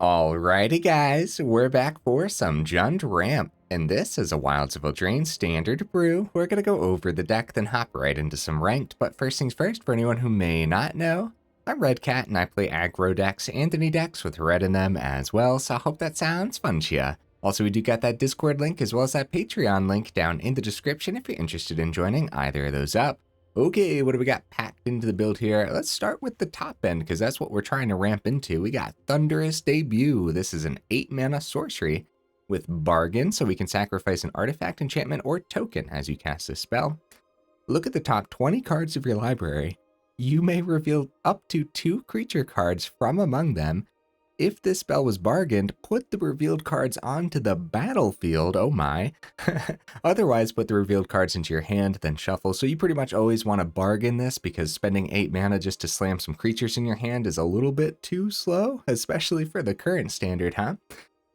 Alrighty guys, we're back for some Jund Ramp, and this is a Wilds of Eldraine standard brew. We're going to go over the deck, then hop right into some ranked, but first things first, for anyone who may not know, I'm Red Cat and I play aggro decks and any decks with red in them as well, so I hope that sounds fun to ya. Also, we do got that Discord link as well as that Patreon link down in the description if you're interested in joining either of those up. Okay, what do we got packed into the build here? Let's start with the top end, because that's what we're trying to ramp into. We got Thunderous Debut. This is an 8-mana sorcery with Bargain, so we can sacrifice an artifact, enchantment, or token as you cast this spell. Look at the top 20 cards of your library. You may reveal up to 2 creature cards from among them. If this spell was bargained, put the revealed cards onto the battlefield, oh my. Otherwise, put the revealed cards into your hand, then shuffle. So you pretty much always want to bargain this, because spending 8 mana just to slam some creatures in your hand is a little bit too slow, especially for the current standard, huh?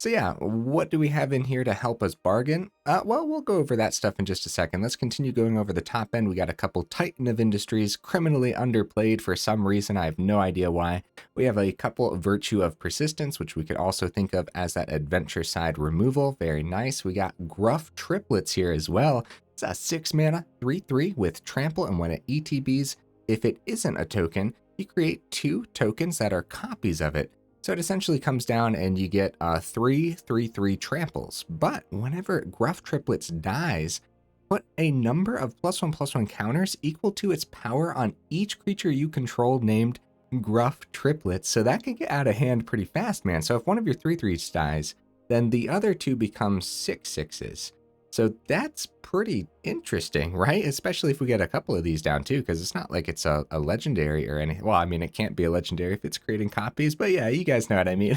So yeah, what do we have in here to help us bargain? Well, we'll go over that stuff in just a second. Let's continue going over the top end. We got a couple Titan of Industries, criminally underplayed for some reason. I have no idea why. We have a couple Virtue of Persistence, which we could also think of as that adventure side removal. Very nice. We got Gruff Triplets here as well. It's a 6 mana, 3/3 with Trample, and when it ETBs, if it isn't a token, you create 2 tokens that are copies of it. So it essentially comes down and you get 3/3/3 tramples. But whenever Gruff Triplets dies, put a number of +1/+1 counters equal to its power on each creature you control named Gruff Triplets. So that can get out of hand pretty fast, man. So if one of your 3/3s dies, then the other 2 become 6/6s. So that's pretty interesting, right? Especially if we get a couple of these down too, because it's not like it's a legendary or anything. Well, I mean, it can't be a legendary if it's creating copies, but yeah, you guys know what I mean.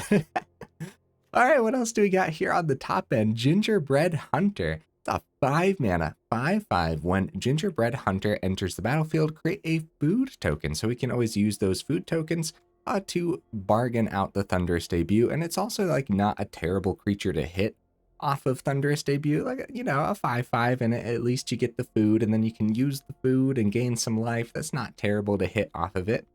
All right, what else do we got here on the top end? Gingerbread Hunter. It's a 5 mana, 5/5. When Gingerbread Hunter enters the battlefield, create a food token. So we can always use those food tokens to bargain out the Thunderous Debut. And it's also like not a terrible creature to hit off of Thunderous Debut, like, you know, a 5/5, and at least you get the food, and then you can use the food and gain some life. That's not terrible to hit off of it.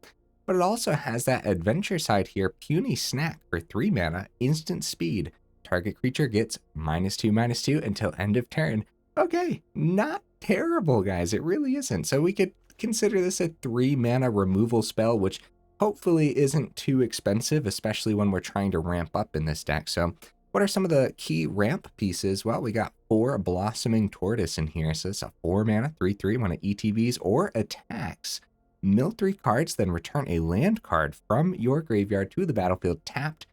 But it also has that adventure side here, Puny Snack for 3 mana, instant speed. Target creature gets -2/-2 until end of turn. Okay, not terrible, guys. It really isn't. So we could consider this a 3 mana removal spell, which hopefully isn't too expensive, especially when we're trying to ramp up in this deck. So what are some of the key ramp pieces? Well, we got 4 Blossoming Tortoise in here. So it's a 4 mana, 3/3 when it ETBs or attacks. Mill 3 cards, then return a land card from your graveyard to the battlefield tapped.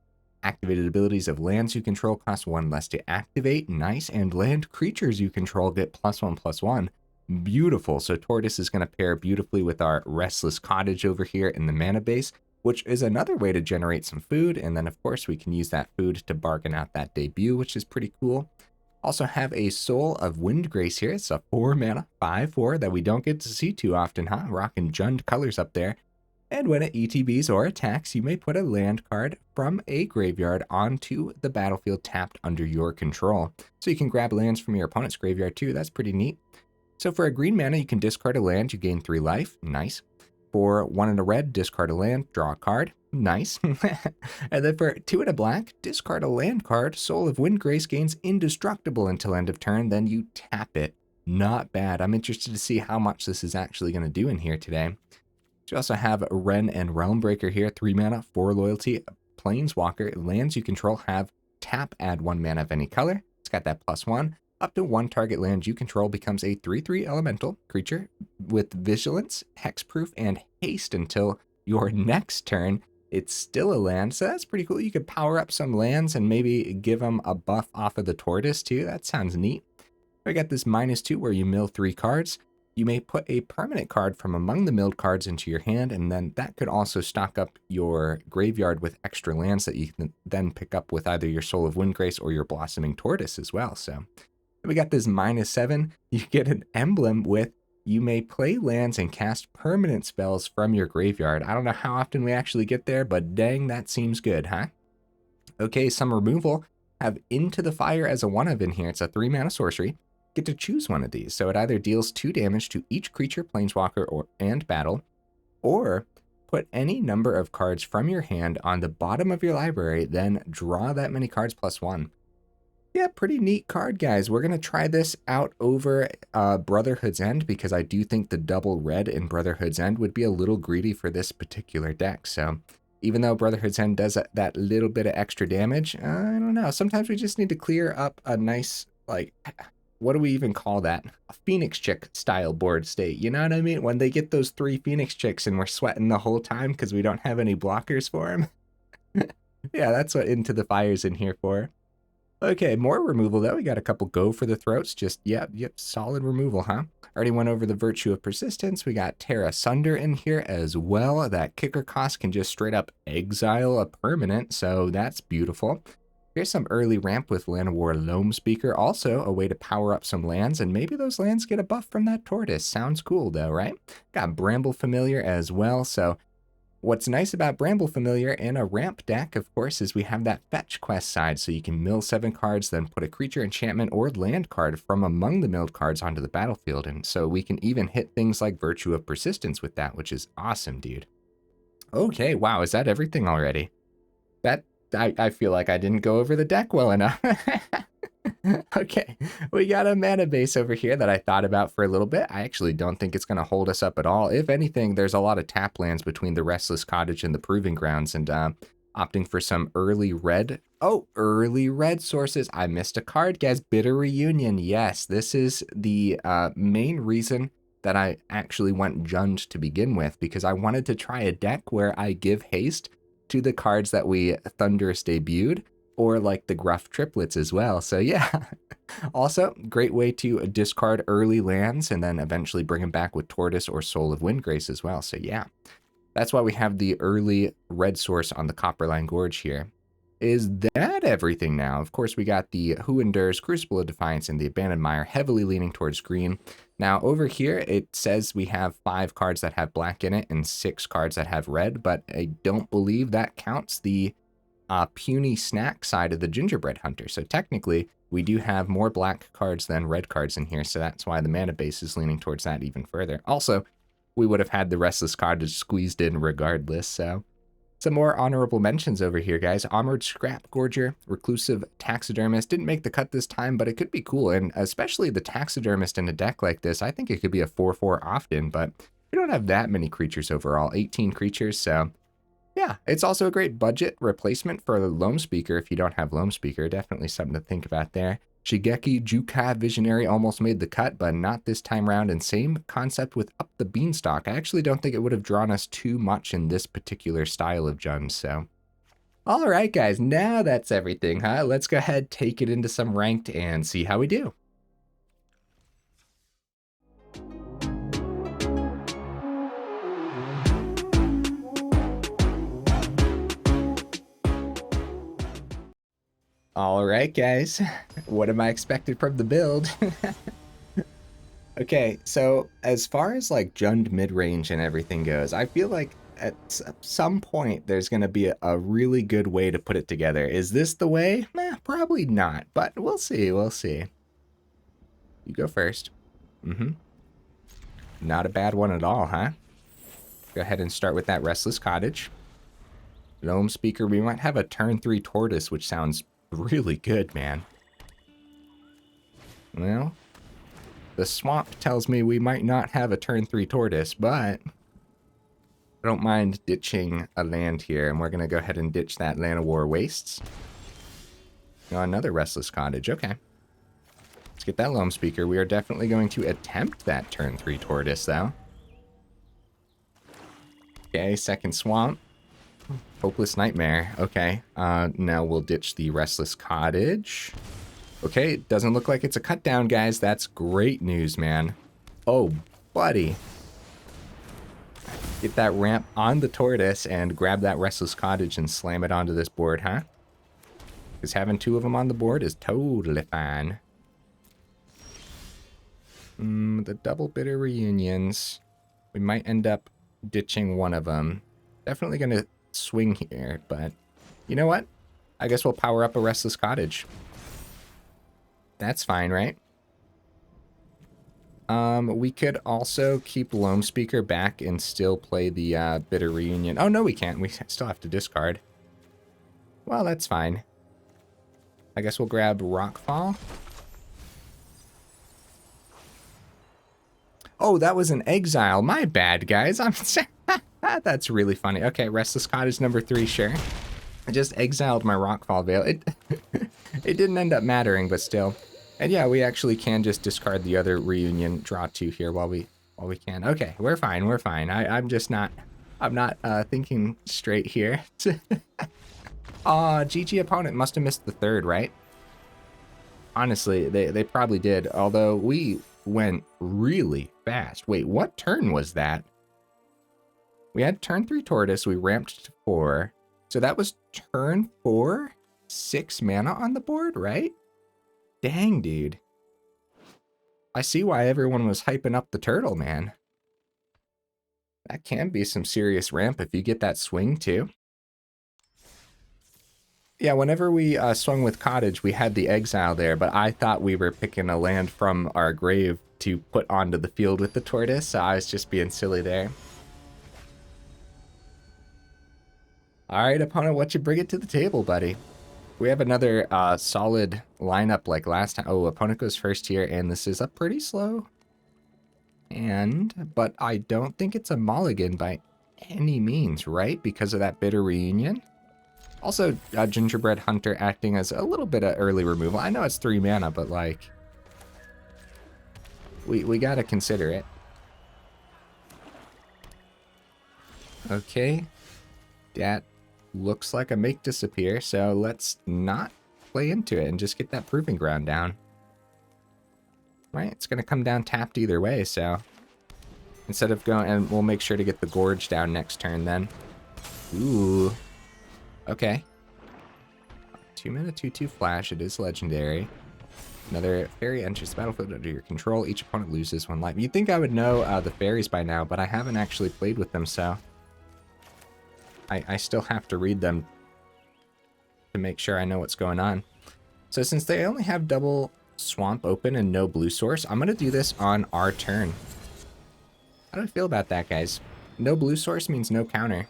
Activated abilities of lands you control cost 1 less to activate. Nice. And land creatures you control get +1/+1. Beautiful. So Tortoise is going to pair beautifully with our Restless Cottage over here in the mana base, which is another way to generate some food. And then, of course, we can use that food to bargain out that debut, which is pretty cool. Also have a Soul of Windgrace here. It's a 4 mana, 5/4 that we don't get to see too often, huh? Rocking Jund colors up there. And when it ETBs or attacks, you may put a land card from a graveyard onto the battlefield tapped under your control. So you can grab lands from your opponent's graveyard too. That's pretty neat. So for a green mana, you can discard a land. You gain 3 life. Nice. For 1 and a red, discard a land, draw a card. Nice. And then for 2 and a black, discard a land card. Soul of Windgrace gains indestructible until end of turn, then you tap it. Not bad. I'm interested to see how much this is actually going to do in here today. You also have Wrenn and Realmbreaker here, 3 mana, 4 loyalty, Planeswalker. Lands you control have tap, add 1 mana of any color. It's got that +1. Up to 1 target land you control becomes a 3/3 elemental creature with vigilance, hexproof, and haste until your next turn. It's still a land, so that's pretty cool. You could power up some lands and maybe give them a buff off of the tortoise too. That sounds neat. We got this -2 where you mill 3 cards. You may put a permanent card from among the milled cards into your hand, and then that could also stock up your graveyard with extra lands that you can then pick up with either your Soul of Windgrace or your Blossoming Tortoise as well. So we got this -7. You get an emblem with you may play lands and cast permanent spells from your graveyard. I don't know how often we actually get there, but dang, that seems good, huh? Okay, some removal. Have Into the Fire as a 1/of in here. It's a 3 mana sorcery. Get to choose one of these. So it either deals 2 damage to each creature, planeswalker, and battle, or put any number of cards from your hand on the bottom of your library, then draw that many cards +1. Yeah, pretty neat card, guys. We're going to try this out over Brotherhood's End because I do think the double red in Brotherhood's End would be a little greedy for this particular deck. So even though Brotherhood's End does that little bit of extra damage, I don't know. Sometimes we just need to clear up a nice, like, what do we even call that? A Phoenix Chick style board state. You know what I mean? When they get those 3 Phoenix Chicks and we're sweating the whole time because we don't have any blockers for them. Yeah, that's what Into the Fire's in here for. Okay, more removal though. We got a couple go for the throats. Just, yep, solid removal, huh? Already went over the Virtue of Persistence. We got Tear Asunder in here as well. That kicker cost can just straight up exile a permanent, so that's beautiful. Here's some early ramp with Llanowar Loamspeaker. Also, a way to power up some lands, and maybe those lands get a buff from that tortoise. Sounds cool though, right? Got Bramble Familiar as well, so what's nice about Bramble Familiar in a ramp deck, of course, is we have that fetch quest side, so you can mill 7 cards, then put a creature, enchantment, or land card from among the milled cards onto the battlefield, and so we can even hit things like Virtue of Persistence with that, which is awesome, dude. Okay, wow, is that everything already? I feel like I didn't go over the deck well enough. Okay, we got a mana base over here that I thought about for a little bit. I actually don't think it's going to hold us up at all. If anything, there's a lot of tap lands between the Restless Cottage and the Proving Grounds, and opting for some early red. Oh, early red sources. I missed a card, guys. Bitter Reunion. Yes, this is the main reason that I actually went Jund to begin with, because I wanted to try a deck where I give haste to the cards that we Thunderous Debuted, or like the Gruff Triplets as well. So yeah, also great way to discard early lands and then eventually bring them back with Tortoise or Soul of Windgrace as well. So yeah, that's why we have the early red source on the Copperline Gorge here. Is that everything now? Of course, we got the Who Endures, Crucible of Defiance, and the Abandoned Mire, heavily leaning towards green. Now, over here, it says we have 5 cards that have black in it and 6 cards that have red, but I don't believe that counts the puny snack side of the Gingerbread Hunter. So technically, we do have more black cards than red cards in here, so that's why the mana base is leaning towards that even further. Also, we would have had the Restless Cottage squeezed in regardless, so some more honorable mentions over here, guys. Armored Scrap Gorger, Reclusive Taxidermist. Didn't make the cut this time, but it could be cool, and especially the Taxidermist in a deck like this, I think it could be a 4/4 often, but we don't have that many creatures overall, 18 creatures, so yeah, it's also a great budget replacement for the Loamspeaker if you don't have Loamspeaker. Definitely something to think about there. Shigeki Jukai Visionary almost made the cut, but not this time around. And same concept with Up the Beanstalk. I actually don't think it would have drawn us too much in this particular style of Jund, so. All right, guys, now that's everything, huh? Let's go ahead, take it into some ranked and see how we do. All right, guys, what am I expected from the build? Okay, so as far as like Jund mid-range and everything goes, I feel like at some point there's going to be a really good way to put it together. Is this the way? Probably not, but we'll see, we'll see. You go first. Not a bad one at all, huh? Go ahead and start with that Restless Cottage. Loamspeaker, we might have a turn 3 Tortoise, which sounds really good, man. Well, the swamp tells me we might not have a turn 3 Tortoise, but I don't mind ditching a land here, and we're going to go ahead and ditch that Llanowar Wastes. Oh, another Restless Cottage, okay. Let's get that Loamspeaker. We are definitely going to attempt that turn 3 Tortoise, though. Okay, second swamp. Hopeless Nightmare. Okay, now we'll ditch the Restless Cottage. Okay, doesn't look like it's a cut down, guys. That's great news, man. Oh, buddy. Get that ramp on the Tortoise and grab that Restless Cottage and slam it onto this board, huh? Because having 2 of them on the board is totally fine. The double bitter reunions. We might end up ditching one of them. Definitely going to swing here, but you know what? I guess we'll power up a Restless Cottage. That's fine, right? We could also keep Loamspeaker back and still play the Bitter Reunion. Oh, no, we can't. We still have to discard. Well, that's fine. I guess we'll grab Rockfall. Oh, that was an exile. My bad, guys. I'm That's really funny. Okay, Restless Cottage number 3, sure. I just exiled my Rockfall Vale. It didn't end up mattering, but still. And yeah, we actually can just discard the other reunion, draw 2 here while we can. Okay, we're fine, we're fine. I'm just not, I'm not thinking straight here. GG opponent must have missed the 3rd, right? Honestly, they probably did, although we went really fast. Wait, what turn was that? We had turn 3 Tortoise, we ramped to 4. So that was turn 4, 6 mana on the board, right? Dang, dude. I see why everyone was hyping up the turtle, man. That can be some serious ramp if you get that swing, too. Yeah, whenever we swung with Cottage, we had the exile there, but I thought we were picking a land from our grave to put onto the field with the Tortoise, so I was just being silly there. Alright, opponent, what you bring it to the table, buddy? We have another solid lineup like last time. Oh, opponent goes first here, and this is a pretty slow. But I don't think it's a mulligan by any means, right? Because of that Bitter Reunion. Also, Gingerbread Hunter acting as a little bit of early removal. I know it's 3 mana, but like, we gotta consider it. Okay, that looks like a make disappear, so let's not play into it and just get that proving ground down. Right, it's gonna come down tapped either way, so instead of going, and we'll make sure to get the Gorge down next turn then. Ooh, okay. 2 mana, 2/2 flash, it is legendary. Another fairy enters the battlefield under your control. Each opponent loses 1 life. You'd think I would know the fairies by now, but I haven't actually played with them, so I still have to read them to make sure I know what's going on. So since they only have double swamp open and no blue source, I'm going to do this on our turn. How do I feel about that, guys? No blue source means no counter.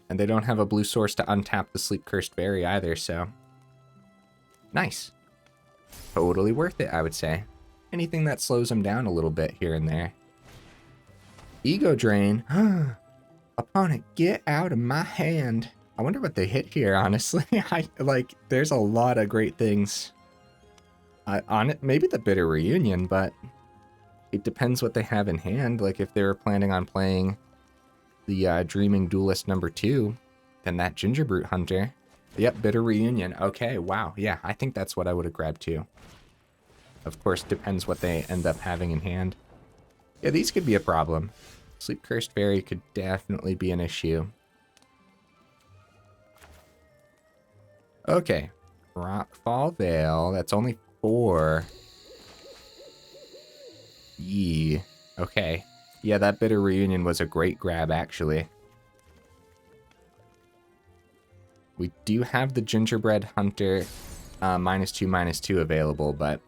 And they don't have a blue source to untap the Sleep Cursed Fairy either, so nice. Totally worth it, I would say. Anything that slows them down a little bit here and there. Ego Drain. Opponent, get out of my hand. I wonder what they hit here, honestly. There's a lot of great things on it. Maybe the Bitter Reunion, but it depends what they have in hand. Like, if they were planning on playing the Dreaming Duelist number 2, then that Gingerbread Hunter. Yep, Bitter Reunion. Okay, wow. Yeah, I think that's what I would have grabbed too. Of course, depends what they end up having in hand. Yeah, these could be a problem. Sleep Cursed Fairy could definitely be an issue. Okay. Rockfall Vale. That's only 4. Yee. Okay. Yeah, that Bitter Reunion was a great grab, actually. We do have the Gingerbread Hunter -2/-2 available, but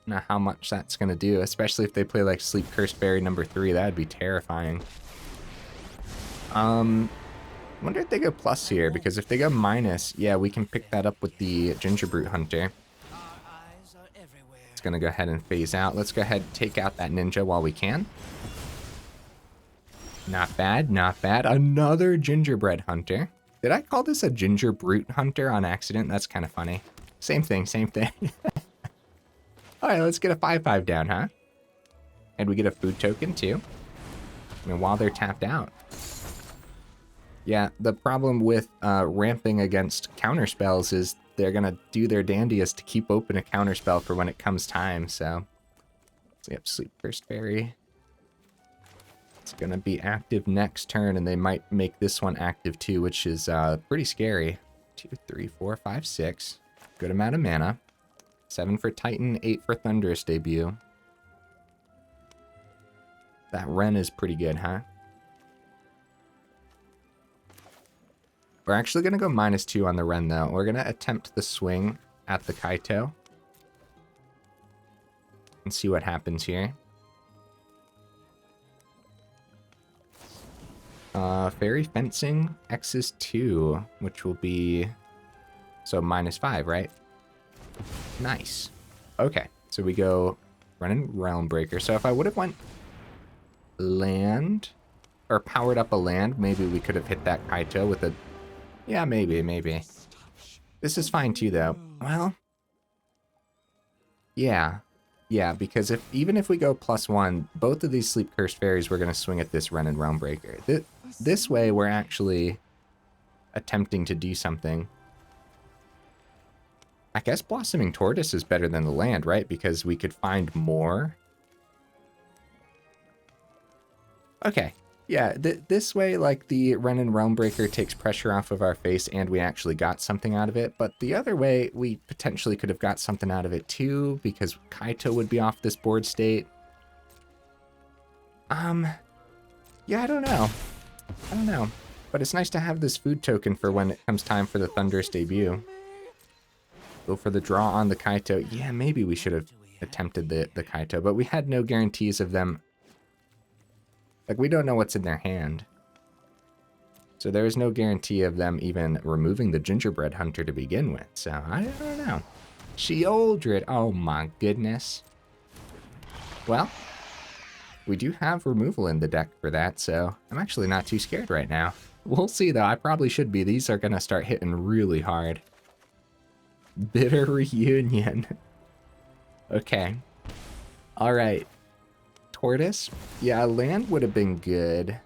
not how much that's going to do, especially if they play like Sleep Cursed Fairy number 3. That would be terrifying. Wonder if they go plus here, because if they go minus, yeah, we can pick that up with the Gingerbread Hunter. It's going to go ahead and phase out. Let's go ahead and take out that ninja while we can. Not bad, not bad. Another Gingerbread Hunter. Did I call this a Gingerbread Hunter on accident? That's kind of funny. Same thing, same thing. Alright, let's get a 5/5 down, huh? And we get a food token, too. I mean, while they're tapped out. Yeah, the problem with ramping against counterspells is they're going to do their dandiest to keep open a counterspell for when it comes time, so. Yep, Sleep Cursed Fairy. It's going to be active next turn, and they might make this one active too, which is pretty scary. 2, 3, 4, 5, 6. Good amount of mana. 7 for Titan, 8 for Thunderous Debut. That Wrenn is pretty good, huh? We're actually going to go -2 on the Wrenn, though. We're going to attempt the swing at the Kaito. and see what happens here. Fairy Fencing, X is 2, which will be, so -5, right? Nice. Okay, so we go Wrenn and Realmbreaker. So if I would have went land, or powered up a land, maybe we could have hit that Kaito with a, yeah, maybe. This is fine too, though. Well, yeah, because even if we go +1, both of these Sleep Cursed Fairies, we're going to swing at this Wrenn and Realmbreaker. This way, we're actually attempting to do something. I guess Blossoming Tortoise is better than the land, right? Because we could find more. Okay, yeah, this way, like, the Wrenn and Realmbreaker takes pressure off of our face and we actually got something out of it. But the other way, we potentially could have got something out of it too, because Kaito would be off this board state. Yeah, I don't know. But it's nice to have this food token for when it comes time for the Thunderous Debut. Go for the draw on the Kaito. Yeah, maybe we should have attempted the Kaito, but we had no guarantees of them. Like, we don't know what's in their hand. So there is no guarantee of them even removing the Gingerbread Hunter to begin with. So, I don't know. Sheoldred. Oh my goodness. Well, we do have removal in the deck for that, so I'm actually not too scared right now. We'll see, though. I probably should be. These are going to start hitting really hard. Bitter Reunion. Okay. All right. Tortoise? Yeah, land would have been good.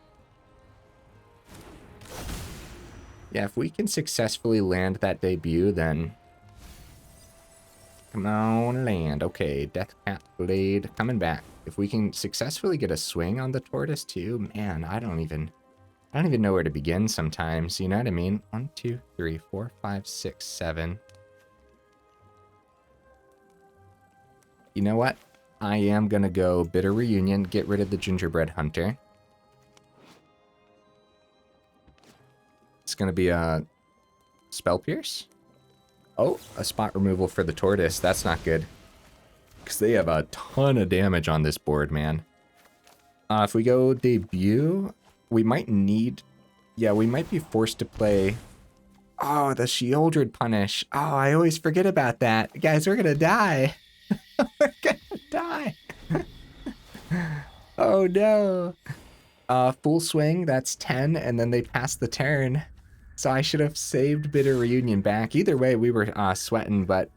Yeah, if we can successfully land that debut, then... Come on, land. Okay, Deathcap Glade coming back. If we can successfully get a swing on the Tortoise, too, man, I don't even know where to begin sometimes, you know what I mean? 1, 2, 3, 4, 5, 6, 7. You know what? I am gonna go Bitter Reunion, get rid of the Gingerbread Hunter. It's gonna be a Spell Pierce. Oh, a spot removal for the Tortoise. That's not good. Because they have a ton of damage on this board, man. If we go debut, we might need... Yeah, we might be forced to play... Oh, the Sheoldred punish. Oh, I always forget about that. Guys, we're gonna die. We're gonna die. Oh no. Full swing, that's 10, and then they pass the turn. So I should have saved Bitter Reunion back. Either way, we were sweating, but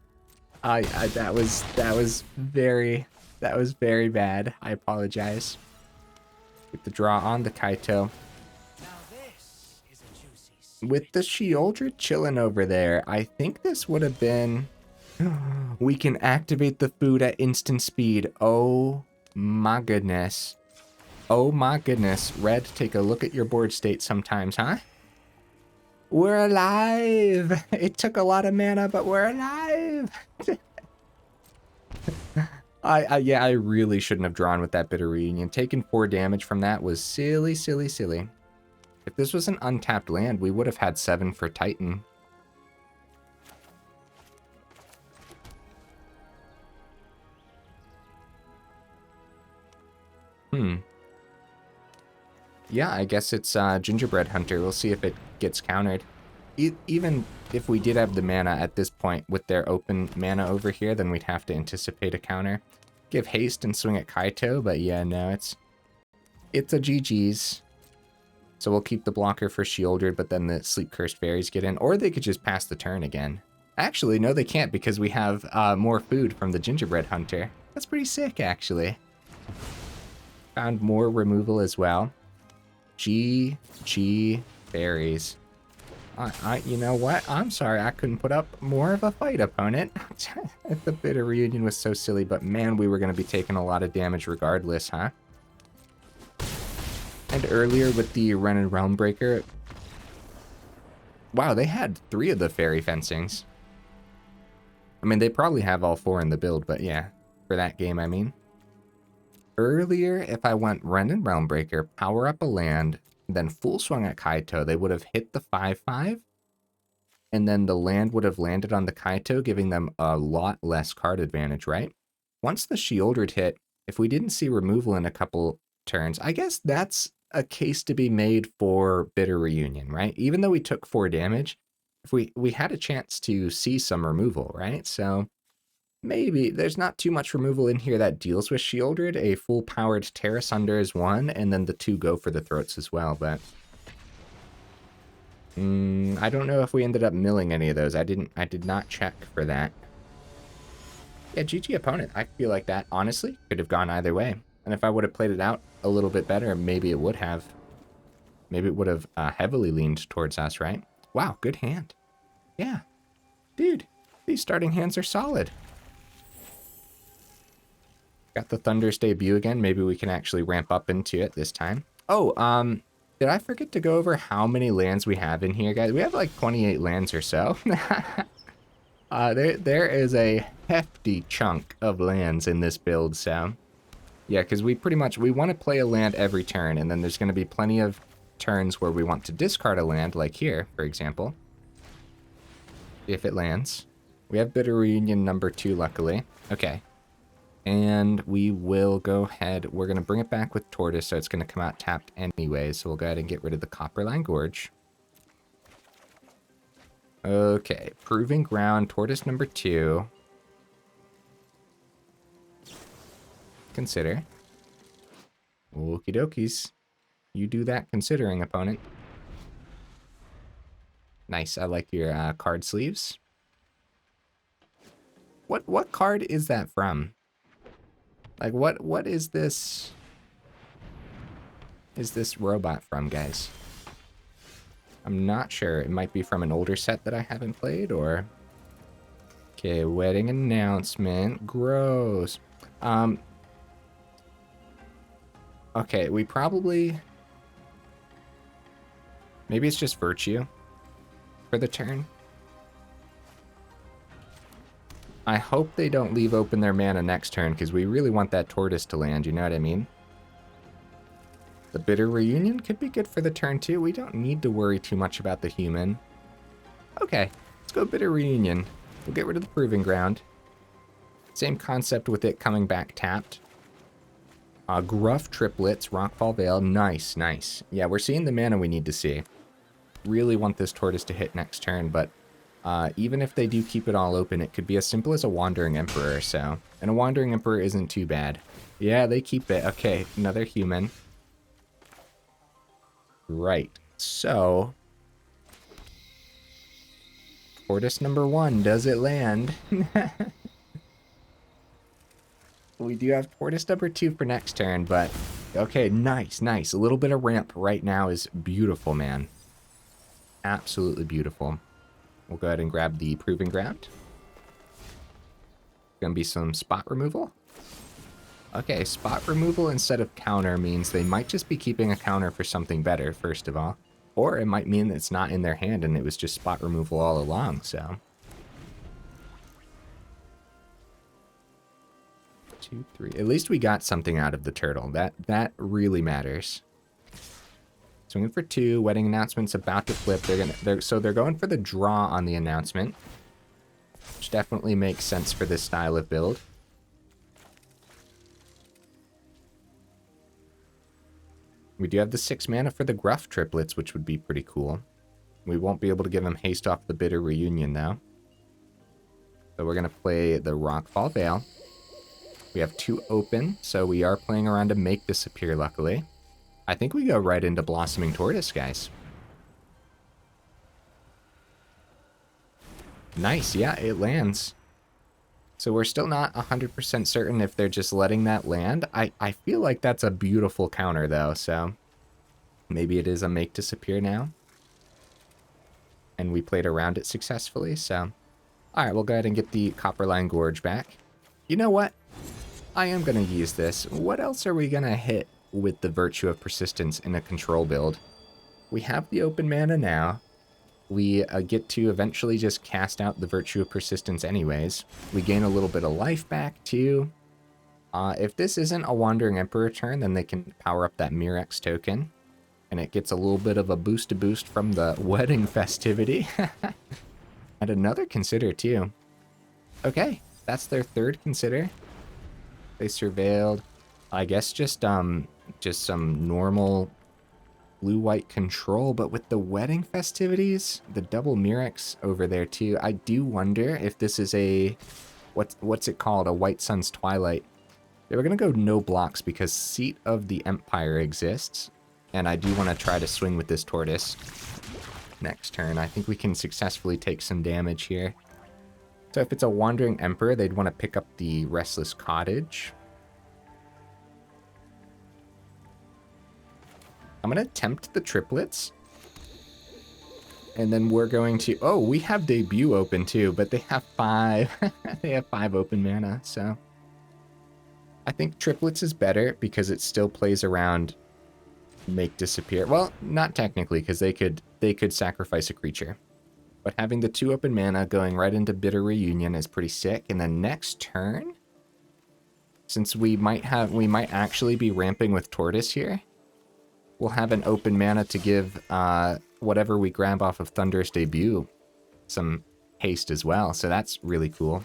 that was very bad. I apologize. Get the draw on the Kaito. With the Sheoldred chilling over there, I think this would have been... We can activate the food at instant speed. Oh my goodness. Oh my goodness. Red, take a look at your board state sometimes, huh? We're alive! It took a lot of mana, but we're alive! Yeah, I really shouldn't have drawn with that Bitter Reunion. Taking 4 damage from that was silly. If this was an untapped land, we would have had 7 for Titan. Yeah, I guess it's Gingerbread Hunter. We'll see if it gets countered. Even if we did have the mana at this point with their open mana over here, then we'd have to anticipate a counter. Give haste and swing at Kaito, but yeah, no, it's a GG's. So we'll keep the blocker for Sheoldred, but then the Sleep Cursed Fairies get in. Or they could just pass the turn again. Actually, no, they can't because we have more food from the Gingerbread Hunter. That's pretty sick, actually. Found more removal as well. GG Fairies. You know what? I'm sorry I couldn't put up more of a fight, opponent. The Bitter Reunion was so silly, but man, we were going to be taking a lot of damage regardless, huh? And earlier with the Wrenn and Realmbreaker... Wow, they had 3 of the Fairy Fencings. I mean, they probably have all 4 in the build, but yeah. For that game, I mean. Earlier, if I went Wrenn and Realmbreaker, power up a land, then full swung at Kaito, they would have hit the 5/5, and then the land would have landed on the Kaito, giving them a lot less card advantage, right? once the Shieldred hit, if we didn't see removal in a couple turns, I guess that's a case to be made for Bitter Reunion, right? Even though we took 4 damage, if we had a chance to see some removal, right? So maybe there's not too much removal in here that deals with Shieldred. A full powered Tear Asunder is one, and then the 2 go for the throats as well, but I don't know if we ended up milling any of those. I did not check for that. Yeah, GG opponent. I feel like that, honestly, could have gone either way. And if I would have played it out a little bit better, maybe it would have. Maybe it would have heavily leaned towards us, right? Wow, good hand. Yeah. Dude, these starting hands are solid. Got the Thunderous Debut again. Maybe we can actually ramp up into it this time. Oh, did I forget to go over how many lands we have in here, guys? We have like 28 lands or so. There is a hefty chunk of lands in this build, so yeah, because we want to play a land every turn, and then there's going to be plenty of turns where we want to discard a land, like here, for example, if it lands. We have Bitter Reunion number 2, luckily. Okay, and we will go ahead. We're going to bring it back with Tortoise, so it's going to come out tapped anyway, so we'll go ahead and get rid of the Copperline Gorge. Okay, Proving Ground, Tortoise number 2. Consider. Okie dokies. You do that considering, opponent. Nice, I like your card sleeves. What card is that from? Like, what is this? Is this robot from, guys? I'm not sure. It might be from an older set that I haven't played, or... Okay, wedding announcement. Gross. Okay, we probably... Maybe it's just Virtue for the turn. I hope they don't leave open their mana next turn, because we really want that Tortoise to land, you know what I mean? The Bitter Reunion could be good for the turn too. We don't need to worry too much about the human. Okay, let's go Bitter Reunion. We'll get rid of the Proving Ground. Same concept with it coming back tapped. Gruff Triplets, Rockfall Vale. Nice, nice. Yeah, we're seeing the mana we need to see. Really want this Tortoise to hit next turn, but even if they do keep it all open, it could be as simple as a Wandering Emperor or so. And a Wandering Emperor isn't too bad. Yeah, they keep it. Okay, another human. Right, so... Tortoise number 1, does it land? We do have Tortoise number 2 for next turn, but... Okay, nice, nice. A little bit of ramp right now is beautiful, man. Absolutely beautiful. We'll go ahead and grab the Proving Ground. Gonna be some spot removal. Okay, spot removal instead of counter means they might just be keeping a counter for something better, first of all. Or it might mean that it's not in their hand and it was just spot removal all along, so. 2, 3. At least we got something out of the turtle. That really matters. Swinging for 2. Wedding announcement's about to flip. So they're going for the draw on the announcement, which definitely makes sense for this style of build. We do have the 6 mana for the Gruff Triplets, which would be pretty cool. We won't be able to give them haste off the Bitter Reunion, though. So we're going to play the Rockfall Vale. We have 2 open, so we are playing around to make this appear, luckily. I think we go right into Blossoming Tortoise, guys. Nice, yeah, it lands. So we're still not 100% certain if they're just letting that land. I feel like that's a beautiful counter, though, so maybe it is a make disappear now. And we played around it successfully, so... Alright, we'll go ahead and get the Copperline Gorge back. You know what? I am going to use this. What else are we going to hit with the Virtue of Persistence in a control build? We have the open mana now. We get to eventually just cast out the Virtue of Persistence anyways. We gain a little bit of life back, too. If this isn't a Wandering Emperor turn, then they can power up that Mire token. And it gets a little bit of a boost from the wedding festivity. And another Consider, too. Okay, that's their 3rd Consider. They surveilled. I guess just some normal blue-white control, but with the wedding festivities, the double Mirex over there too. I do wonder if this is a, what's it called? A White Sun's Twilight. They were gonna go no blocks because Seat of the Empire exists, and I do want to try to swing with this tortoise next turn. I think we can successfully take some damage here. So if it's a Wandering Emperor, they'd want to pick up the Restless Cottage. I'm going to tempt the triplets. And then we're going to... Oh, we have Debut open too, but they have 5. They have 5 open mana, so... I think triplets is better because it still plays around Make Disappear. Well, not technically, because they could sacrifice a creature. But having the 2 open mana going right into Bitter Reunion is pretty sick. And then next turn, since we might actually be ramping with Tortoise here, we'll have an open mana to give whatever we grab off of Thunderous Debut some haste as well. So that's really cool.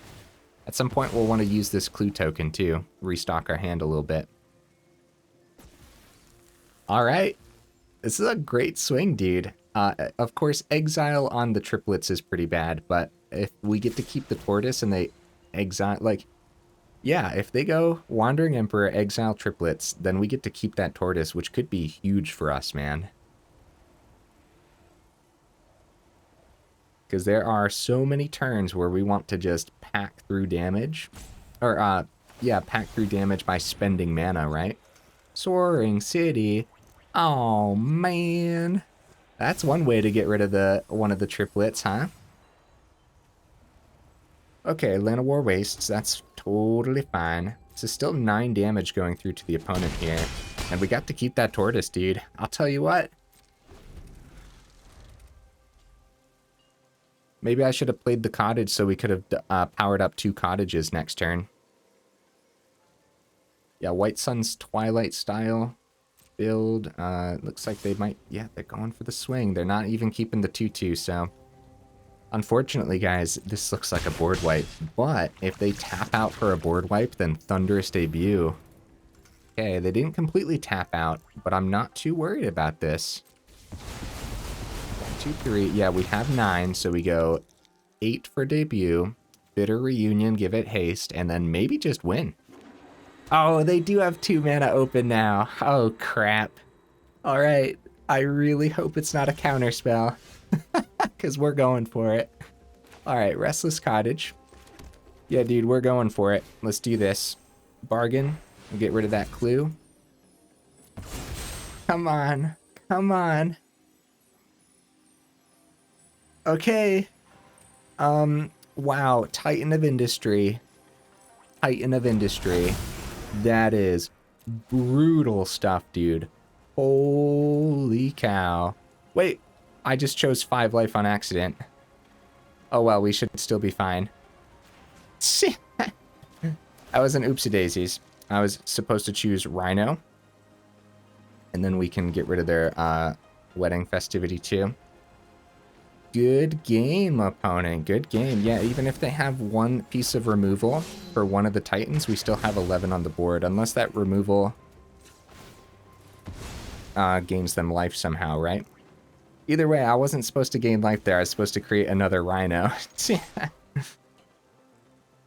At some point, we'll want to use this clue token too, restock our hand a little bit. All right, this is a great swing, dude. Of course, exile on the triplets is pretty bad, but if we get to keep the tortoise and they exile, like, yeah, if they go Wandering Emperor, exile triplets, then we get to keep that tortoise, which could be huge for us, man. Because there are so many turns where we want to just pack through damage. Or, yeah, pack through damage by spending mana, right? Soaring City. Oh, man. That's one way to get rid of one of the triplets, huh? Okay, Llanowar Wastes, that's totally fine. This is still 9 damage going through to the opponent here. And we got to keep that tortoise, dude. I'll tell you what. Maybe I should have played the cottage so we could have powered up 2 cottages next turn. Yeah, White Sun's Twilight style build. Looks like they might... Yeah, they're going for the swing. They're not even keeping the 2/2, so... Unfortunately, guys, this looks like a board wipe. But if they tap out for a board wipe, then Thunderous Debut. Okay, they didn't completely tap out, but I'm not too worried about this. 2, 3. Yeah, we have 9, so we go 8 for Debut, Bitter Reunion, give it haste, and then maybe just win. Oh, they do have 2 mana open now. Oh, crap. All right. I really hope it's not a counterspell, because we're going for it. All right, Restless Cottage. Yeah, dude, we're going for it. Let's do this. Bargain. We'll get rid of that clue. Come on. Come on. Okay. Wow. Titan of Industry. Titan of Industry. That is brutal stuff, dude. Holy cow. Wait, I just chose 5 life on accident. Oh well, we should still be fine. That was an oopsie daisies. I was supposed to choose Rhino. And then we can get rid of their wedding festivity too. Good game, opponent. Good game. Yeah, even if they have 1 piece of removal for one of the Titans, we still have 11 on the board. Unless that removal gains them life somehow, right? Either way, I wasn't supposed to gain life there. I was supposed to create another Rhino.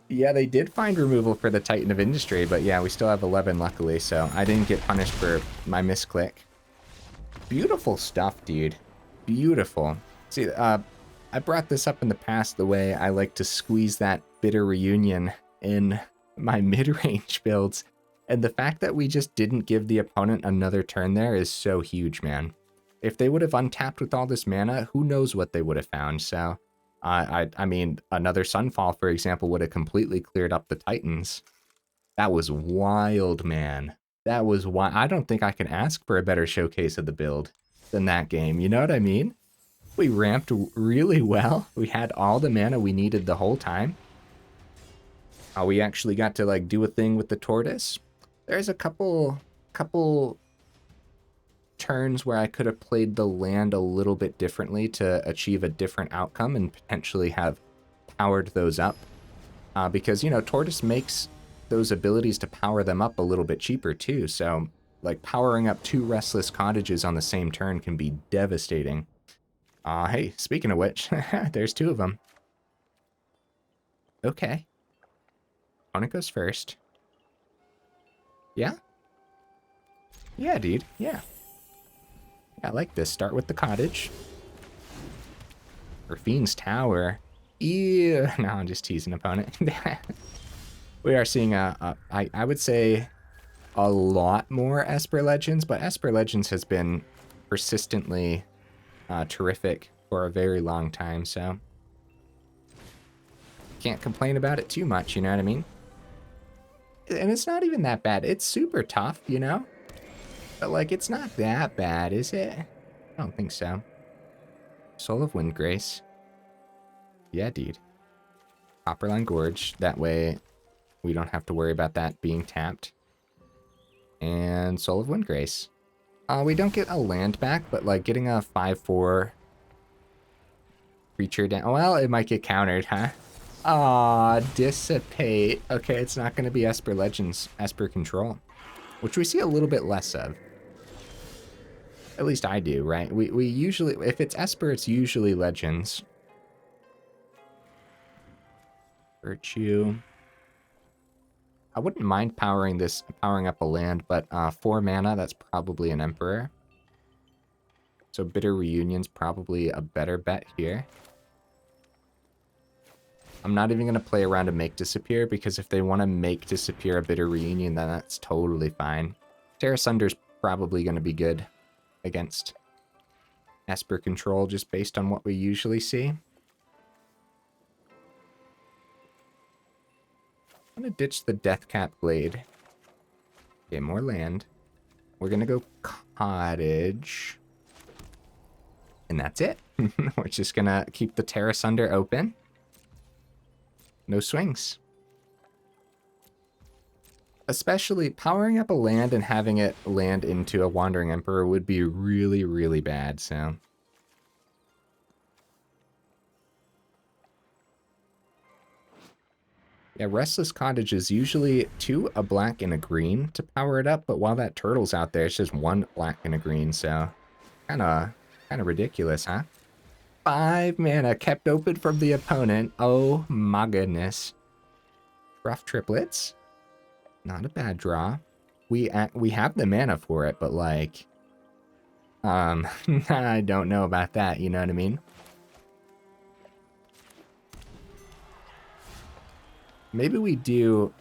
Yeah, they did find removal for the Titan of Industry, but yeah, we still have 11 luckily, so I didn't get punished for my misclick. Beautiful stuff, dude. Beautiful. See, I brought this up in the past, the way I like to squeeze that Bitter Reunion in my mid-range builds. And the fact that we just didn't give the opponent another turn there is so huge, man. If they would have untapped with all this mana, who knows what they would have found. So, I mean, another Sunfall, for example, would have completely cleared up the Titans. That was wild, man. That was wild. I don't think I can ask for a better showcase of the build than that game. You know what I mean? We ramped really well. We had all the mana we needed the whole time. We actually got to like do a thing with the tortoise. There's a couple turns where I could have played the land a little bit differently to achieve a different outcome and potentially have powered those up. Because, you know, tortoise makes those abilities to power them up a little bit cheaper too. So like powering up 2 Restless Cottages on the same turn can be devastating. Hey, speaking of which, there's 2 of them. Okay. Opponent goes first. Yeah? Yeah, dude. Yeah. I like this. Start with the cottage. Or Fiend's Tower. Ew. No, I'm just teasing opponent. We are seeing I would say a lot more Esper Legends, but Esper Legends has been persistently terrific for a very long time, so can't complain about it too much, you know what I mean? And it's not even that bad. It's super tough, you know? But like, it's not that bad, is it? I don't think so. Soul of Windgrace. Yeah, dude. Copperline Gorge. That way we don't have to worry about that being tapped. And Soul of Windgrace. We don't get a land back, but like getting a 5/4 creature down. Well, it might get countered, huh? Aw, Dissipate. Okay, it's not going to be Esper Legends, Esper Control, which we see a little bit less of. At least I do, right? We usually, if it's Esper, it's usually Legends. Virtue. I wouldn't mind powering up a land, but 4 mana, that's probably an Emperor. So Bitter Reunion's probably a better bet here. I'm not even going to play around to make disappear, because if they want to make disappear a Bitter Reunion, then that's totally fine. Tear Asunder's probably going to be good against Esper Control, just based on what we usually see. I'm going to ditch the Deathcap Glade. Okay, more land. We're going to go Cottage. And that's it. We're just going to keep the Tear Asunder open. No swings. Especially powering up a land and having it land into a Wandering Emperor would be really, really bad, so. Yeah, Restless Cottage is usually 2, a black and a green to power it up, but while that turtle's out there, it's just 1 black and a green, so kinda ridiculous, huh? 5 mana kept open from the opponent. Oh my goodness. Gruff Triplets. Not a bad draw. We have the mana for it, but like, I don't know about that, you know what I mean? Maybe we do.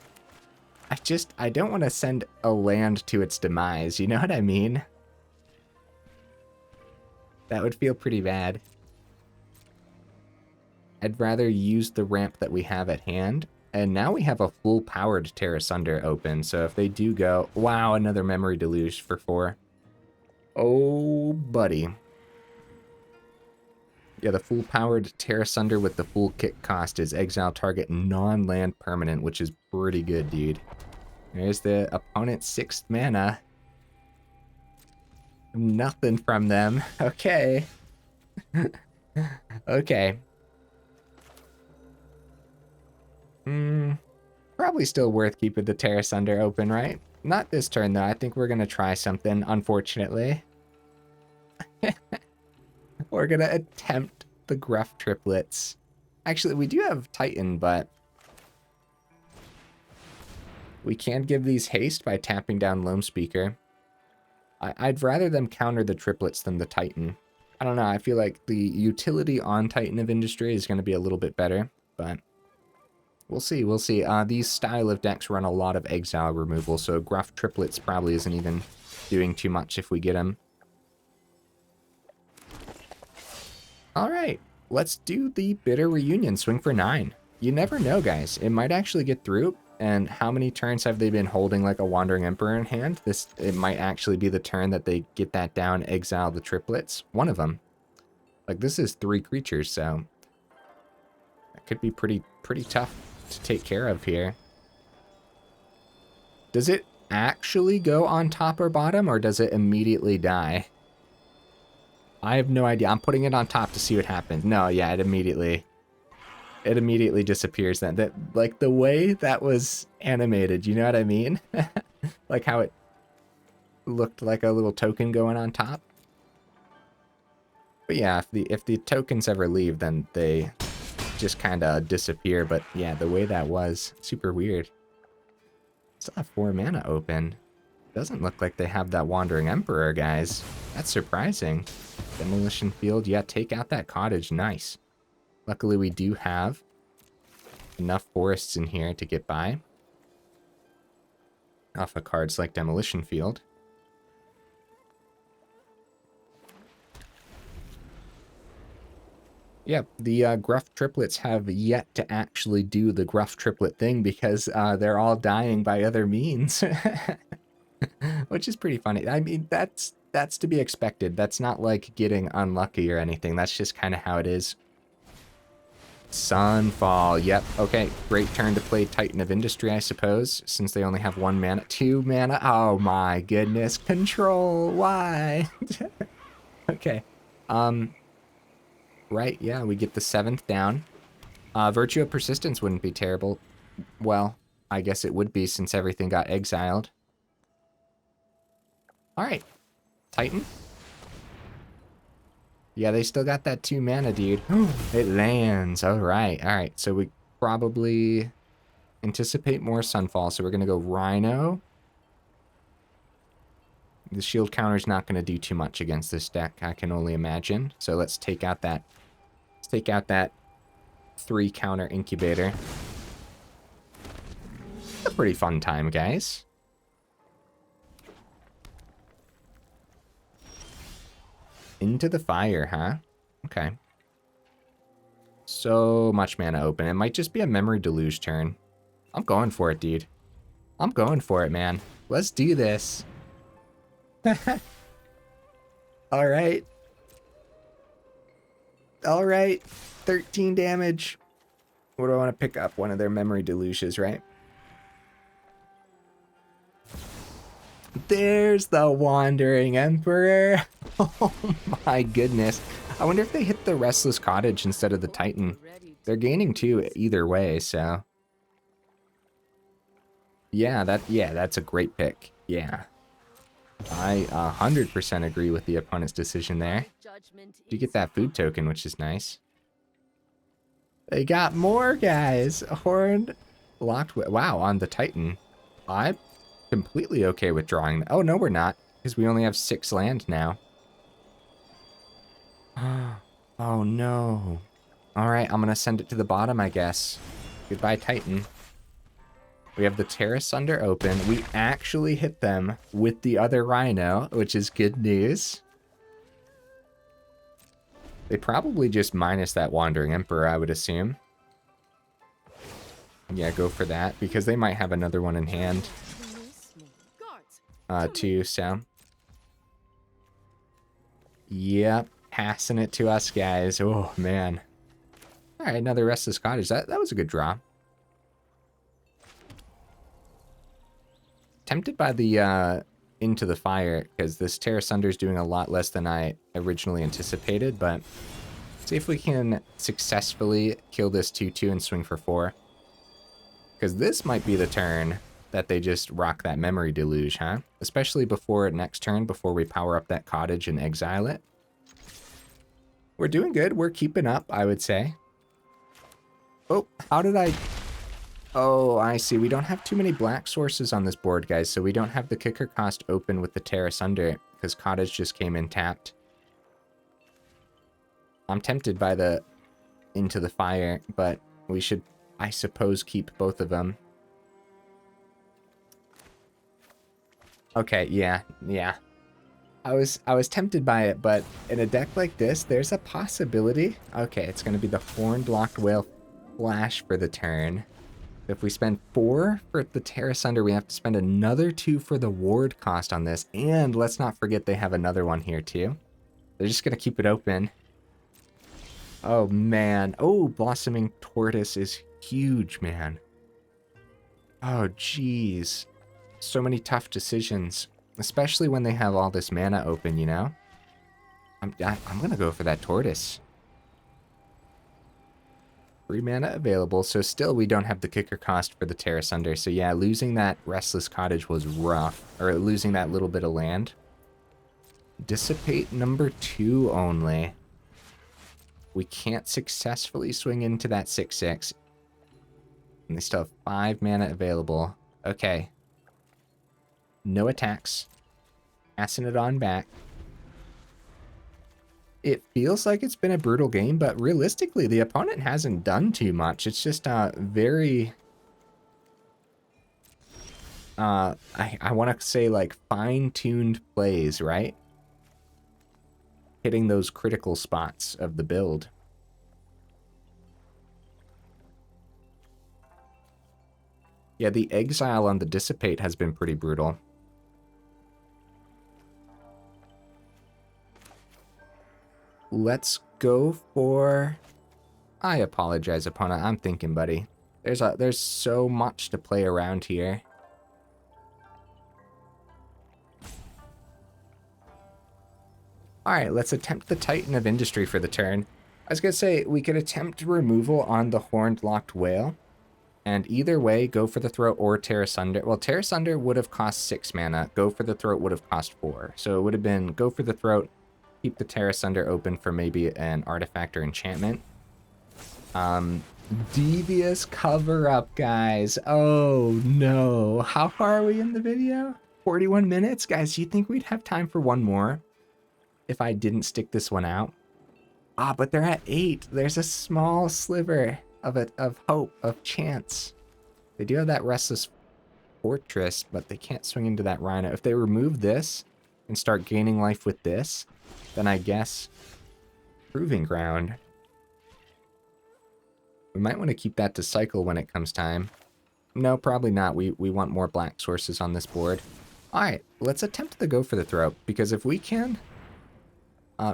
I don't want to send a land to its demise, you know what I mean? That would feel pretty bad. I'd rather use the ramp that we have at hand. And now we have a full-powered Tear Asunder open, so if they do go... Wow, another Memory Deluge for 4. Oh, buddy. Yeah, the full-powered Tear Asunder with the full kick cost is exile target non-land permanent, which is pretty good, dude. There's the opponent's 6th mana. Nothing from them. Okay. Okay. Probably still worth keeping the Tear Asunder open, right? Not this turn, though. I think we're going to try something, unfortunately. We're going to attempt the Gruff Triplets. Actually, we do have Titan, but we can give these haste by tapping down Loamspeaker. I'd rather them counter the Triplets than the Titan. I don't know. I feel like the utility on Titan of Industry is going to be a little bit better, but... We'll see, we'll see. These style of decks run a lot of exile removal, so Gruff Triplets probably isn't even doing too much if we get them. Alright, let's do the Bitter Reunion. Swing for 9. You never know, guys. It might actually get through, and how many turns have they been holding like a Wandering Emperor in hand? It might actually be the turn that they get that down, exile the Triplets. One of them. Like, this is 3 creatures, so... That could be pretty tough to take care of here. Does it actually go on top or bottom, or does it immediately die? I have no idea. I'm putting it on top to see what happens. No, yeah, it immediately... it immediately disappears then. That, like, the way that was animated, you know what I mean? Like how it looked like a little token going on top. But yeah, if the tokens ever leave, then they just kind of disappear. But yeah, the way that was, super weird. Still have 4 mana open. Doesn't look like they have that Wandering Emperor, guys. That's surprising. Demolition Field, yeah, take out that cottage, nice. Luckily we do have enough forests in here to get by. Off of cards like Demolition Field. Yeah, the Gruff Triplets have yet to actually do the Gruff Triplet thing because they're all dying by other means. Which is pretty funny. I mean, that's to be expected. That's not like getting unlucky or anything. That's just kind of how it is. Sunfall. Yep. Okay. Great turn to play Titan of Industry, I suppose, since they only have 1 mana. 2 mana. Oh my goodness. Control. Why? Okay. Right. Yeah, we get the 7th down. Virtue of Persistence wouldn't be terrible. Well, I guess it would be since everything got exiled. All right. Titan. Yeah, they still got that 2 mana, dude. It lands. All right. All right. So we probably anticipate more Sunfall. So we're going to go Rhino. The shield counter's not going to do too much against this deck, I can only imagine. So let's take out that 3 counter incubator. A pretty fun time, guys. Into the Fire, huh? Okay. So much mana open. It might just be a Memory Deluge turn. I'm going for it, dude. I'm going for it, man. Let's do this. All right. All right. 13 damage. What do I want to pick up? One of their Memory Deluges, right? There's the Wandering Emperor. Oh my goodness. I wonder if they hit the Restless Cottage instead of the Titan. They're gaining 2 either way, so. Yeah, that's a great pick. Yeah. I 100% agree with the opponent's decision there. You get that food token, which is nice. They got more, guys. Horned locked. Wow, on the Titan. I'm completely okay with drawing. Oh, no, we're not, because we only have 6 land now. Oh, no. All right, I'm going to send it to the bottom, I guess. Goodbye, Titan. We have the Tear Asunder open. We actually hit them with the other Rhino, which is good news. They probably just minus that Wandering Emperor, I would assume. Yeah, go for that, because they might have another one in hand. Too, so. Yep, passing it to us, guys. Oh, man. All right, another Restless Cottage. That was a good draw. Tempted by the Into the Fire, because this Tear Asunder is doing a lot less than I originally anticipated, but see if we can successfully kill this 2/2 and swing for 4. Because this might be the turn that they just rock that Memory Deluge, huh? Especially before next turn, before we power up that cottage and exile it. We're doing good. We're keeping up, I would say. Oh, how did I... Oh, I see. We don't have too many black sources on this board, guys, so we don't have the kicker cost open with the Tear Asunder, because cottage just came in tapped. I'm tempted by the Into the Fire, but we should, I suppose, keep both of them. Okay, yeah. I was tempted by it, but in a deck like this, there's a possibility. Okay, it's going to be the Horned Locked Whale Flash for the turn. If we spend 4 for the Tear Asunder, we have to spend another 2 for the ward cost on this. And let's not forget they have another one here too. They're just going to keep it open. Oh, man. Oh, Blossoming Tortoise is huge, man. Oh, jeez. So many tough decisions, especially when they have all this mana open, you know? I'm going to go for that Tortoise. 3 mana available, so still we don't have the kicker cost for the Tear Asunder. So yeah, losing that Restless Cottage was rough, or losing that little bit of land. Dissipate number 2 only. We can't successfully swing into that 6/6. And they still have 5 mana available. Okay. No attacks. Passing it on back. It feels like it's been a brutal game, but realistically, the opponent hasn't done too much. It's just very... I want to say, like, fine-tuned plays, right? Hitting those critical spots of the build. Yeah, the exile on the Dissipate has been pretty brutal. Let's go for... I apologize, opponent. I'm thinking, buddy. There's so much to play around here. Alright, let's attempt the Titan of Industry for the turn. I was going to say, we could attempt removal on the Horned Locked Whale. And either way, Go for the Throat or Tear Asunder. Well, Tear Asunder would have cost 6 mana. Go for the Throat would have cost 4. So it would have been Go for the Throat, keep the Tear Asunder open for maybe an artifact or enchantment. Devious cover-up, guys. Oh, no. How far are we in the video? 41 minutes? Guys, do you think we'd have time for one more if I didn't stick this one out? Ah, but they're at 8. There's a small sliver of hope, of chance. They do have that Restless Fortress, but they can't swing into that Rhino. If they remove this and start gaining life with this, then I guess Proving Ground. We might want to keep that to cycle when it comes time. No, probably not. We want more black sources on this board. Alright, let's attempt to go for the Throat, because if we can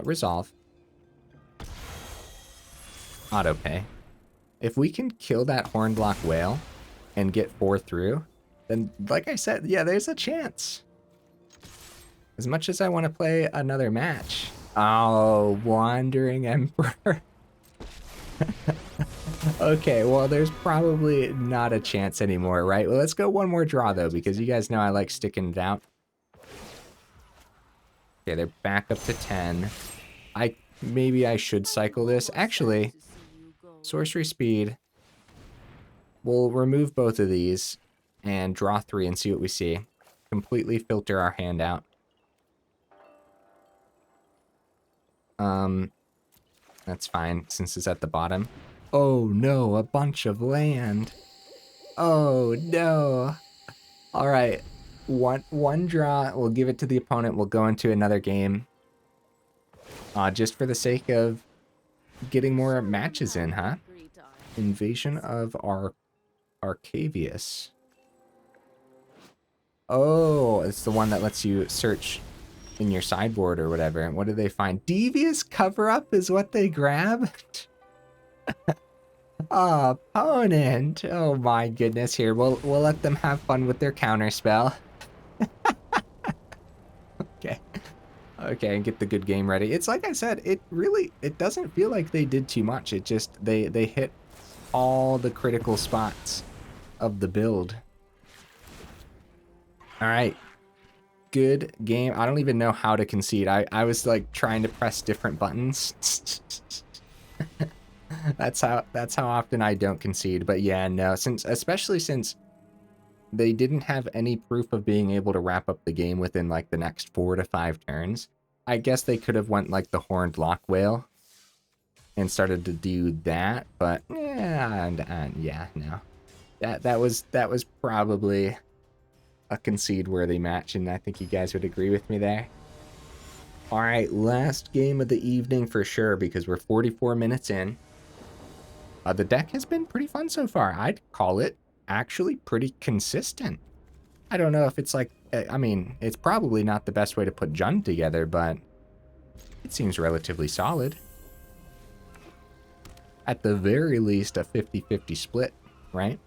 resolve, autopay, if we can kill that Horned Lock Whale and get 4 through, then like I said, yeah, there's a chance. As much as I want to play another match. Oh, Wandering Emperor. Okay, well, there's probably not a chance anymore, right? Well, let's go one more draw, though, because you guys know I like sticking it out. Okay, they're back up to 10. Maybe I should cycle this. Actually, sorcery speed. We'll remove both of these and draw 3 and see what we see. Completely filter our hand out. That's fine, since it's at the bottom. Oh no, a bunch of land. Oh no. All right, one draw. We'll give it to the opponent. We'll go into another game. Just for the sake of getting more matches in, huh? Invasion of Arcavius. Oh, it's the one that lets you search in your sideboard or whatever. What do they find? Devious cover-up is what they grabbed? Opponent. Oh my goodness, here. We'll let them have fun with their counter spell. Okay. Okay, and get the good game ready. It's like I said, it doesn't feel like they did too much. It just, they hit all the critical spots of the build. All right. Good game. I don't even know how to concede. I was like trying to press different buttons. That's how often I don't concede. But yeah, no, especially since they didn't have any proof of being able to wrap up the game within like the next 4 to 5 turns. I guess they could have went like the Horned Lock Whale and started to do that, but yeah, yeah, no. That was probably a concede-worthy match, and I think you guys would agree with me there. All right, last game of the evening for sure, because we're 44 minutes in. The deck has been pretty fun so far. I'd call it actually pretty consistent. I don't know if it's like, I mean, it's probably not the best way to put Jund together, but it seems relatively solid. At the very least, a 50-50 split, right?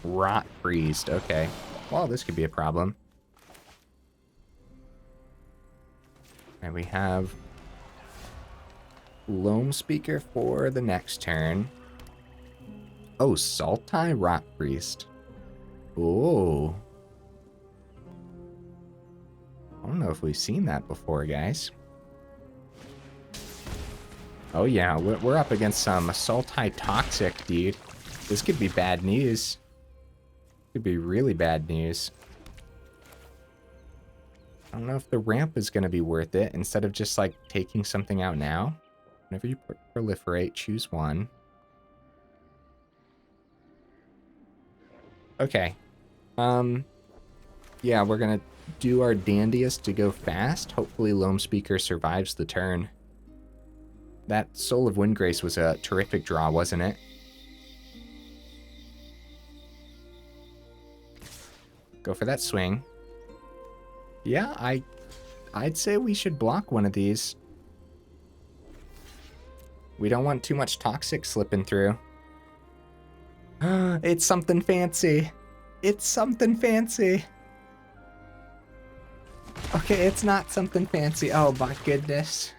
Rot Priest, okay. Well, this could be a problem. And we have Loamspeaker for the next turn. Oh, Sultai Rock Priest. Oh. I don't know if we've seen that before, guys. Oh yeah, we're up against some Sultai Toxic, dude. This could be bad news. Could be really bad news. I don't know if the ramp is going to be worth it instead of just like taking something out now. Whenever you proliferate, choose one. Okay. Yeah, we're going to do our dandiest to go fast. Hopefully Loamspeaker survives the turn. That Soul of Windgrace was a terrific draw, wasn't it? Go for that swing. Yeah, I'd say we should block one of these. We don't want too much toxic slipping through. It's something fancy. It's something fancy. Okay, it's not something fancy. Oh my goodness.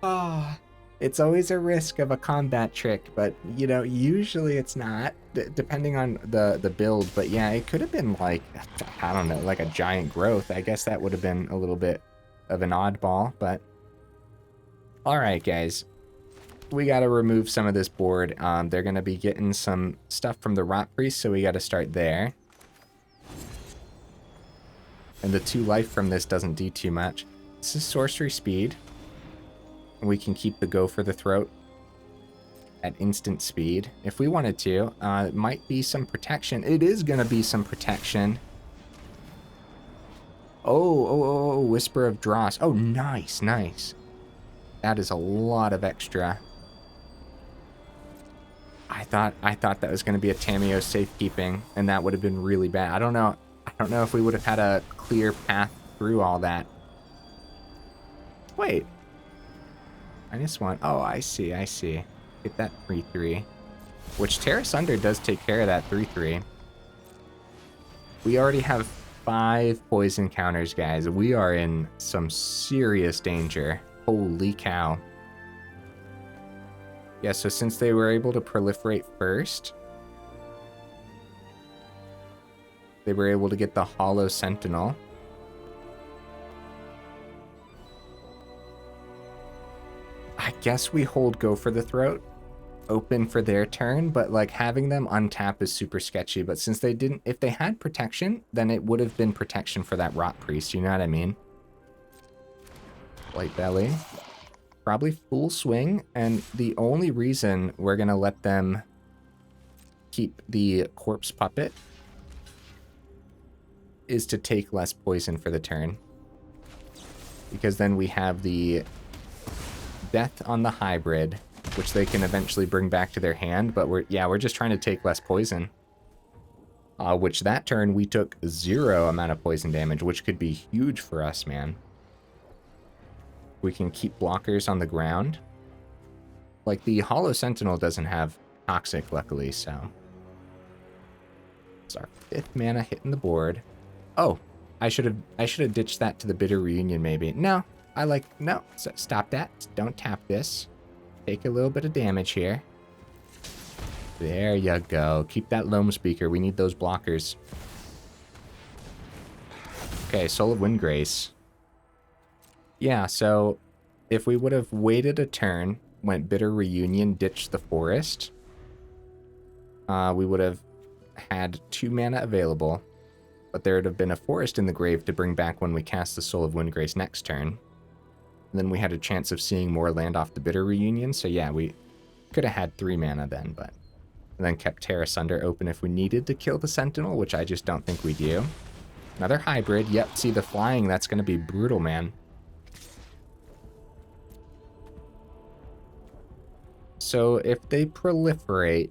Oh, it's always a risk of a combat trick, but you know, usually it's not, depending on the build. But yeah, it could have been like, I don't know, like a giant growth. I guess that would have been a little bit of an oddball, but all right, guys. We got to remove some of this board. They're going to be getting some stuff from the Rot Priest, so we got to start there. And the 2 life from this doesn't do too much. This is sorcery speed. And we can keep the Go for the Throat at instant speed if we wanted to. It might be some protection. It is going to be some protection. Oh, Whisper of Dross. Oh, nice, nice. That is a lot of extra. I thought that was going to be a Tamiyo safekeeping, and that would have been really bad. I don't know if we would have had a clear path through all that. Wait. -1. Oh, I see. Get that 3/3. Which Tear Asunder does take care of that 3/3. We already have 5 poison counters, guys. We are in some serious danger. Holy cow. Yeah, so since they were able to proliferate first, they were able to get the Hollow Sentinel. I guess we hold Go for the Throat open for their turn, but like having them untap is super sketchy. But since they didn't, if they had protection, then it would have been protection for that Rot Priest, you know what I mean? Light Belly. Probably full swing, and the only reason we're gonna let them keep the Corpse Puppet is to take less poison for the turn. Because then we have the Death on the Hybrid, which they can eventually bring back to their hand, but we're just trying to take less poison. Which that turn we took 0 amount of poison damage, which could be huge for us, man. We can keep blockers on the ground. Like the Hollow Sentinel doesn't have Toxic, luckily, so. It's our 5th mana hitting the board. Oh, I should have ditched that to the Bitter Reunion, maybe. No, no, stop that. Don't tap this. Take a little bit of damage here. There you go. Keep that Loamspeaker. We need those blockers. Okay, Soul of Windgrace. Yeah, so if we would have waited a turn, went Bitter Reunion, ditched the Forest, we would have had 2 mana available, but there would have been a Forest in the grave to bring back when we cast the Soul of Windgrace next turn. And then we had a chance of seeing more land off the Bitter Reunion, so yeah, we could have had 3 mana then, but... And then kept Tear Asunder open if we needed to kill the Sentinel, which I just don't think we do. Another Hybrid. Yep, see the flying, that's going to be brutal, man. So if they proliferate,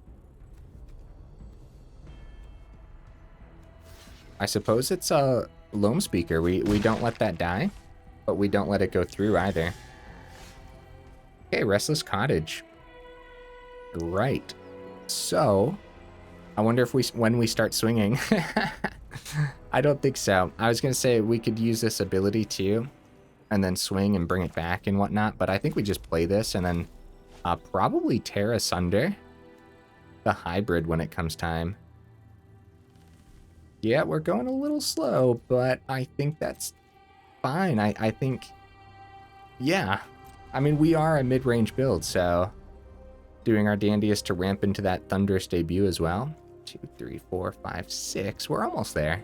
I suppose it's a Loamspeaker. We don't let that die, but we don't let it go through either. Okay, Restless Cottage. Right. So, I wonder if when we start swinging. I don't think so. I was going to say we could use this ability too. and then swing and bring it back and whatnot, but I think we just play this and then probably Tear Asunder the hybrid when it comes time. Yeah, we're going a little slow, but I think that's fine. I think, yeah. I mean, we are a mid-range build, so doing our dandiest to ramp into that Thunderous Debut as well. 2, 3, 4, 5, 6. We're almost there.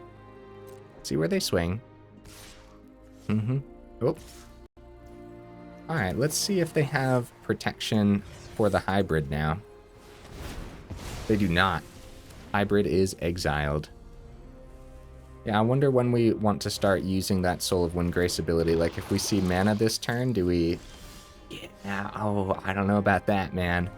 See where they swing. Oh. All right, let's see if they have protection for the hybrid now. They do not. Hybrid is exiled. Yeah, I wonder when we want to start using that Soul of Windgrace ability. Like, if we see mana this turn, do we... Yeah, oh, I don't know about that, man.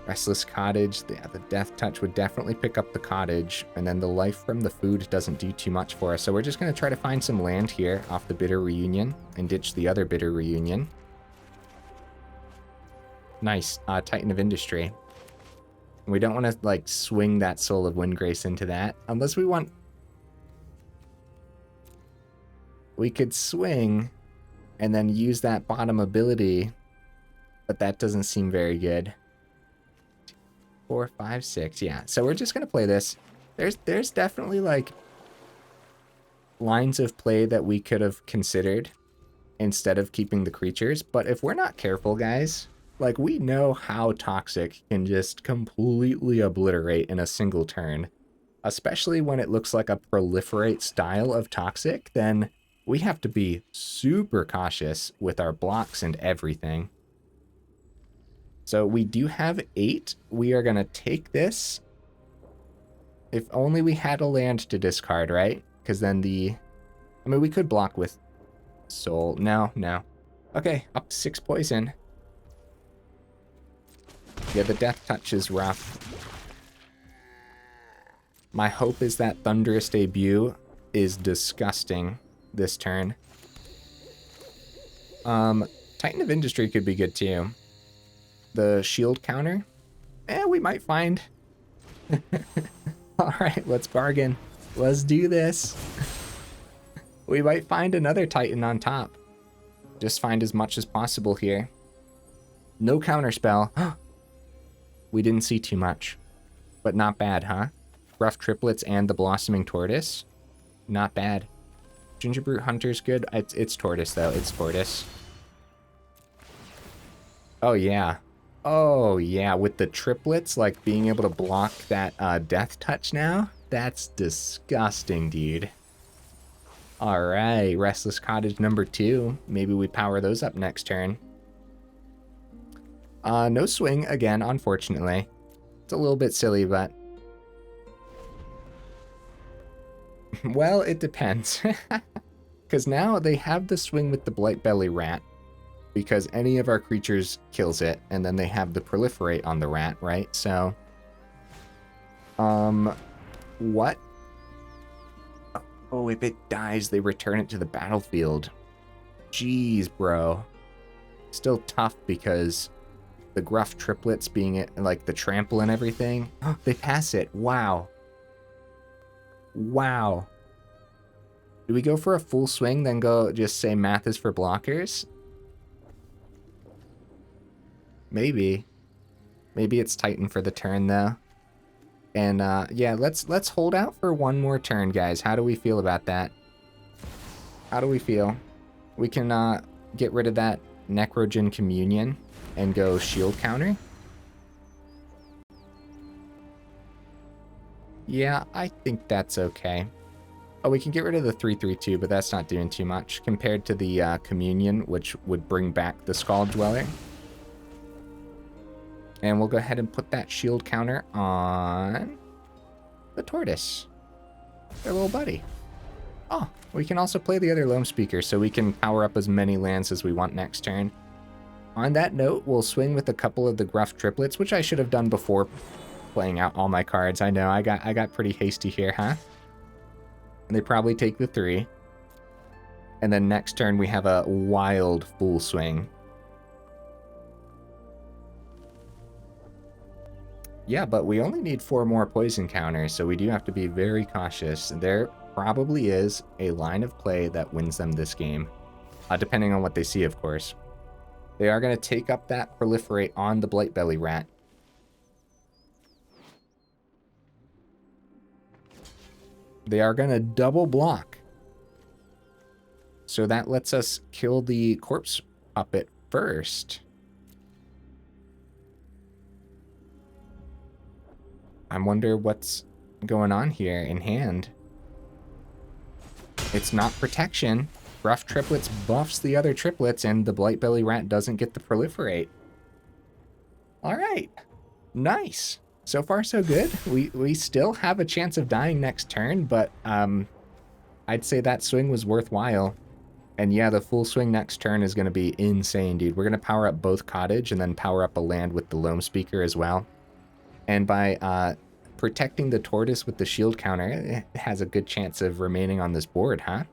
Restless Cottage, the Death Touch would definitely pick up the cottage, and then the life from the food doesn't do too much for us. So we're just going to try to find some land here off the Bitter Reunion and ditch the other Bitter Reunion. Nice, Titan of Industry. We don't want to, like, swing that Soul of Windgrace into that, unless we want... We could swing and then use that bottom ability, but that doesn't seem very good. 4, 5, 6, yeah. So we're just gonna play this. There's definitely, like, lines of play that we could have considered instead of keeping the creatures, but if we're not careful, guys, like, we know how Toxic can just completely obliterate in a single turn, especially when it looks like a proliferate style of Toxic. Then we have to be super cautious with our blocks and everything. So we do have 8. We are going to take this. If only we had a land to discard, right? Because then the... I mean, we could block with Soul. No. Okay, up to 6 poison. Yeah, the Death Touch is rough. My hope is that Thunderous Debut is disgusting this turn. Titan of Industry could be good too. The shield counter? We might find. Alright, let's bargain. Let's do this. We might find another Titan on top. Just find as much as possible here. No counterspell. We didn't see too much. But not bad, huh? Gruff Triplets and the Blossoming Tortoise. Not bad. Gingerbread Hunter's good. It's Tortoise, though. It's Tortoise. Oh, yeah. Oh, yeah. With the triplets, like, being able to block that Death Touch now? That's disgusting, dude. Alright. Restless Cottage number 2. Maybe we power those up next turn. No swing again, unfortunately. It's a little bit silly, but... Well, it depends. Because now they have the swing with the Blightbelly Rat. Because any of our creatures kills it, and then they have the Proliferate on the rat, right? So... What? Oh, if it dies, they return it to the battlefield. Jeez, bro. Still tough because... The Gruff Triplets being it, like the trample and everything. They pass it. Wow. Wow. Do we go for a full swing, then go just say math is for blockers? Maybe. Maybe it's Titan for the turn, though. And, yeah, let's hold out for one more turn, guys. How do we feel about that? How do we feel? We can, get rid of that Necrogen Communion and go shield counter. Yeah, I think that's okay. Oh, we can get rid of the 3/3/2, but that's not doing too much compared to the Communion, which would bring back the Skull Dweller. And we'll go ahead and put that shield counter on the Tortoise, their little buddy. Oh, we can also play the other Loamspeaker, so we can power up as many lands as we want next turn. On that note, we'll swing with a couple of the Gruff Triplets, which I should have done before playing out all my cards. I know, I got pretty hasty here, huh? And they probably take the 3. And then next turn we have a wild full swing. Yeah, but we only need 4 more poison counters, so we do have to be very cautious. They're probably is a line of play that wins them this game, depending on what they see, of course. They are going to take up that Proliferate on the Blightbelly Rat. They are going to double block. So that lets us kill the Corpse Puppet first. I wonder what's going on here in hand. It's not protection. Gruff Triplets buffs the other triplets, and the Blightbelly Rat doesn't get the Proliferate. All right. Nice. So far, so good. We still have a chance of dying next turn, but I'd say that swing was worthwhile. And yeah, the full swing next turn is going to be insane, dude. We're going to power up both Cottage and then power up a land with the Loamspeaker as well. And by protecting the Tortoise with the shield counter, it has a good chance of remaining on this board, huh?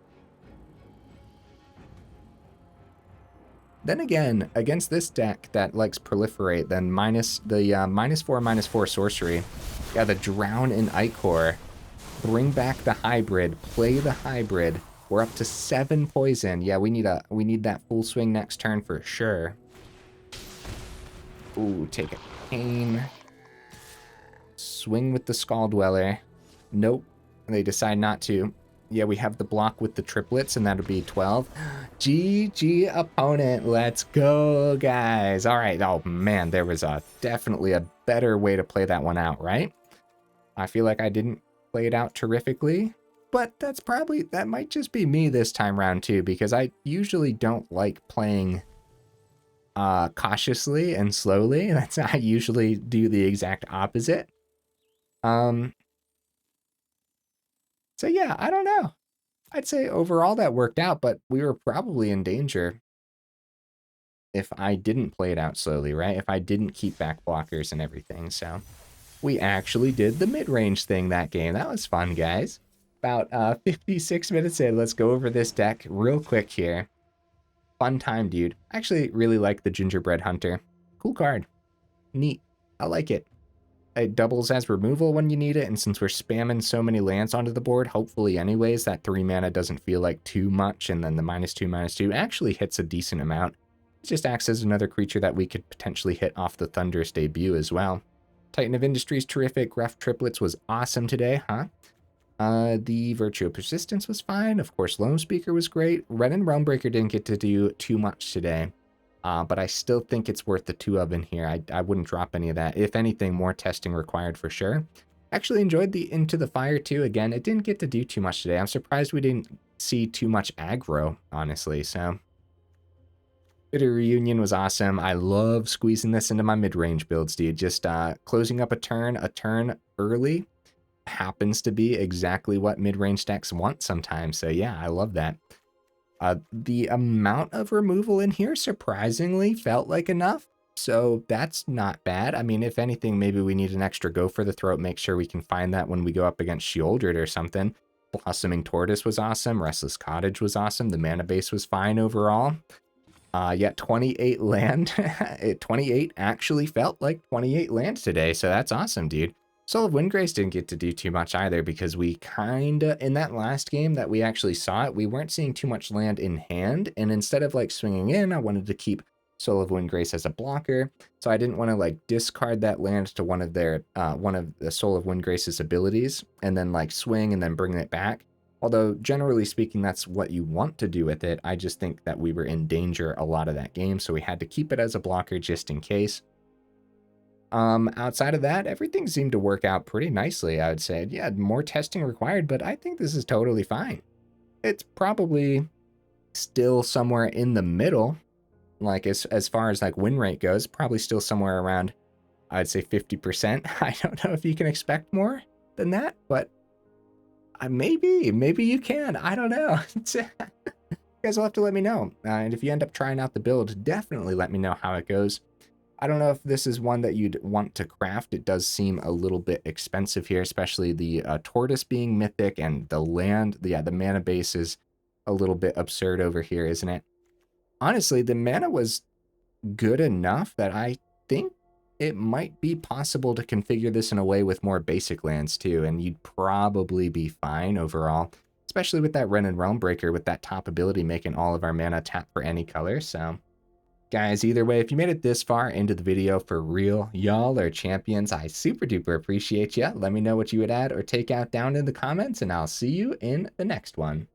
Then again, against this deck that likes Proliferate, then -4/-4 sorcery. Yeah, the Drown in Ichor. Bring back the hybrid. Play the hybrid. We're up to 7 poison. Yeah, we need that full swing next turn for sure. Ooh, take a pain. Swing with the Skull Dweller. Nope. They decide not to. Yeah, we have the block with the triplets, and that'll be 12. GG opponent. Let's go, guys. All right. Oh, man, there was definitely a better way to play that one out, right? I feel like I didn't play it out terrifically, but that might just be me this time round, too, because I usually don't like playing cautiously and slowly. I usually do the exact opposite. So yeah, I don't know. I'd say overall that worked out, but we were probably in danger if I didn't play it out slowly, right? If I didn't keep back blockers and everything. So we actually did the mid-range thing that game. That was fun, guys. About 56 minutes in, let's go over this deck real quick here. Fun time, dude. I actually really like the Gingerbread Hunter. Cool card. Neat. I like it. It doubles as removal when you need it, and since we're spamming so many lands onto the board, hopefully anyways, that 3 mana doesn't feel like too much, and then the -2/-2 actually hits a decent amount. It just acts as another creature that we could potentially hit off the Thunderous Debut as well. Titan of Industry's terrific. Gruff Triplets was awesome today, huh? The Virtue of Persistence was fine. Of course, Loamspeaker was great. Wrenn and Realmbreaker didn't get to do too much today. But I still think it's worth the 2 of in here. I wouldn't drop any of that. If anything, more testing required for sure. Actually enjoyed the Into the Fire too. Again, it didn't get to do too much today. I'm surprised we didn't see too much aggro, honestly. So, Bitter Reunion was awesome. I love squeezing this into my mid-range builds, dude. Just closing up a turn early happens to be exactly what mid-range decks want sometimes. So yeah, I love that. The amount of removal in here surprisingly felt like enough, so that's not bad. I mean, if anything, maybe we need an extra go for the throat, make sure we can find that when we go up against Sheoldred or something. Blossoming Tortoise was awesome. Restless Cottage was awesome. The mana base was fine overall. Yeah, 28 land. 28 actually felt like 28 land today, so that's awesome, dude. Soul of Windgrace didn't get to do too much either because we kinda, in that last game that we actually saw it, we weren't seeing too much land in hand, and instead of like swinging in, I wanted to keep Soul of Windgrace as a blocker, so I didn't want to like discard that land to one of the Soul of Windgrace's abilities, and then like swing and then bring it back. Although generally speaking, that's what you want to do with it. I just think that we were in danger a lot of that game, so we had to keep it as a blocker just in case. Outside of that, everything seemed to work out pretty nicely, I would say. Yeah, more testing required, but I think this is totally fine. It's probably still somewhere in the middle, like as far as like win rate goes, probably still somewhere around, I'd say 50%. I don't know if you can expect more than that, but maybe you can. I don't know. You guys will have to let me know. And if you end up trying out the build, definitely let me know how it goes. I don't know if this is one that you'd want to craft. It does seem a little bit expensive here, especially the Tortoise being mythic and the land. Yeah, the mana base is a little bit absurd over here, isn't it? Honestly, the mana was good enough that I think it might be possible to configure this in a way with more basic lands too, and you'd probably be fine overall. especially with that Wrenn and Realmbreaker with that top ability making all of our mana tap for any color. So guys, either way, if you made it this far into the video, for real, y'all are champions. I super duper appreciate you. Let me know what you would add or take out down in the comments, and I'll see you in the next one.